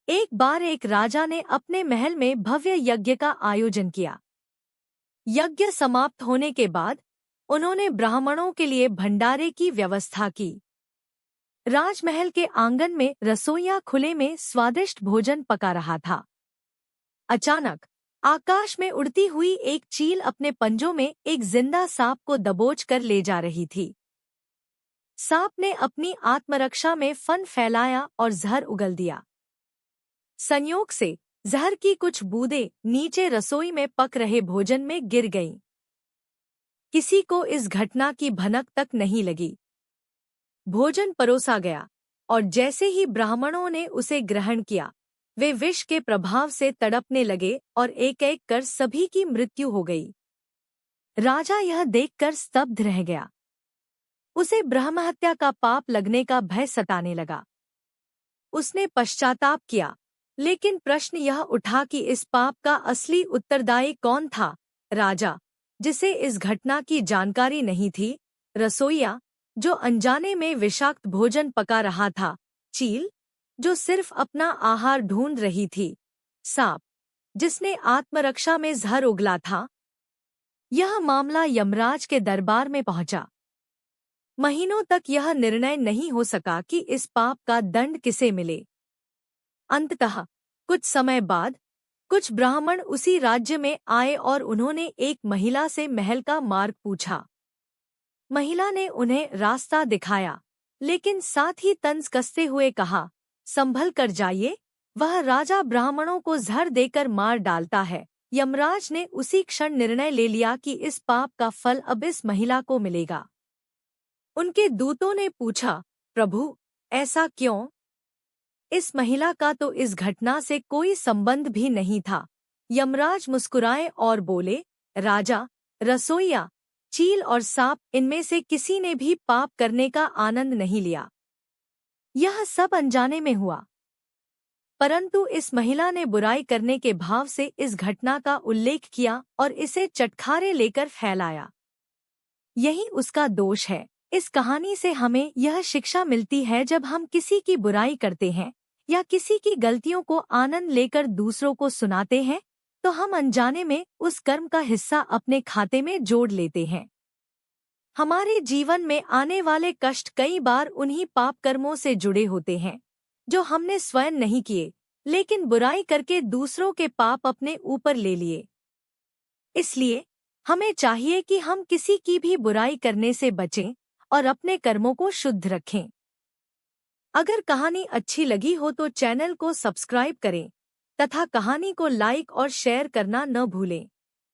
एक बार एक राजा ने अपने महल में भव्य यज्ञ का आयोजन किया। यज्ञ समाप्त होने के बाद उन्होंने ब्राह्मणों के लिए भंडारे की व्यवस्था की। राजमहल के आंगन में रसोइया खुले में स्वादिष्ट भोजन पका रहा था। अचानक आकाश में उड़ती हुई एक चील अपने पंजों में एक जिंदा सांप को दबोच कर ले जा रही थी। सांप ने अपनी आत्मरक्षा में फन फैलाया और जहर उगल दिया। संयोग से जहर की कुछ बूंदें नीचे रसोई में पक रहे भोजन में गिर गईं। किसी को इस घटना की भनक तक नहीं लगी। भोजन परोसा गया और जैसे ही ब्राह्मणों ने उसे ग्रहण किया, वे विष के प्रभाव से तड़पने लगे और एक एक कर सभी की मृत्यु हो गई। राजा यह देखकर स्तब्ध रह गया। उसे ब्रह्महत्या का पाप लगने का भय सताने लगा। उसने पश्चाताप किया, लेकिन प्रश्न यह उठा कि इस पाप का असली उत्तरदायी कौन था? राजा, जिसे इस घटना की जानकारी नहीं थी, रसोइया, जो अनजाने में विषाक्त भोजन पका रहा था, चील, जो सिर्फ अपना आहार ढूंढ रही थी, सांप, जिसने आत्मरक्षा में जहर उगला था। यह मामला यमराज के दरबार में पहुंचा। महीनों तक यह निर्णय नहीं हो सका कि इस पाप का दंड किसे मिले। अंततः कुछ समय बाद कुछ ब्राह्मण उसी राज्य में आए और उन्होंने एक महिला से महल का मार्ग पूछा। महिला ने उन्हें रास्ता दिखाया, लेकिन साथ ही तंज कसते हुए कहा, संभल कर जाइए, वह राजा ब्राह्मणों को जहर देकर मार डालता है। यमराज ने उसी क्षण निर्णय ले लिया कि इस पाप का फल अब इस महिला को मिलेगा। उनके दूतों ने पूछा, प्रभु, ऐसा क्यों? इस महिला का तो इस घटना से कोई संबंध भी नहीं था। यमराज मुस्कुराए और बोले, राजा, रसोइया, चील और सांप, इनमें से किसी ने भी पाप करने का आनंद नहीं लिया। यह सब अनजाने में हुआ। परंतु इस महिला ने बुराई करने के भाव से इस घटना का उल्लेख किया और इसे चटखारे लेकर फैलाया। यही उसका दोष है। इस कहानी से हमें यह शिक्षा मिलती है, जब हम किसी की बुराई करते हैं या किसी की गलतियों को आनंद लेकर दूसरों को सुनाते हैं, तो हम अनजाने में उस कर्म का हिस्सा अपने खाते में जोड़ लेते हैं। हमारे जीवन में आने वाले कष्ट कई बार उन्हीं पाप कर्मों से जुड़े होते हैं, जो हमने स्वयं नहीं किए, लेकिन बुराई करके दूसरों के पाप अपने ऊपर ले लिए। इसलिए हमें चाहिए कि हम किसी की भी बुराई करने से बचें और अपने कर्मों को शुद्ध रखें। अगर कहानी अच्छी लगी हो तो चैनल को सब्सक्राइब करें तथा कहानी को लाइक और शेयर करना न भूलें।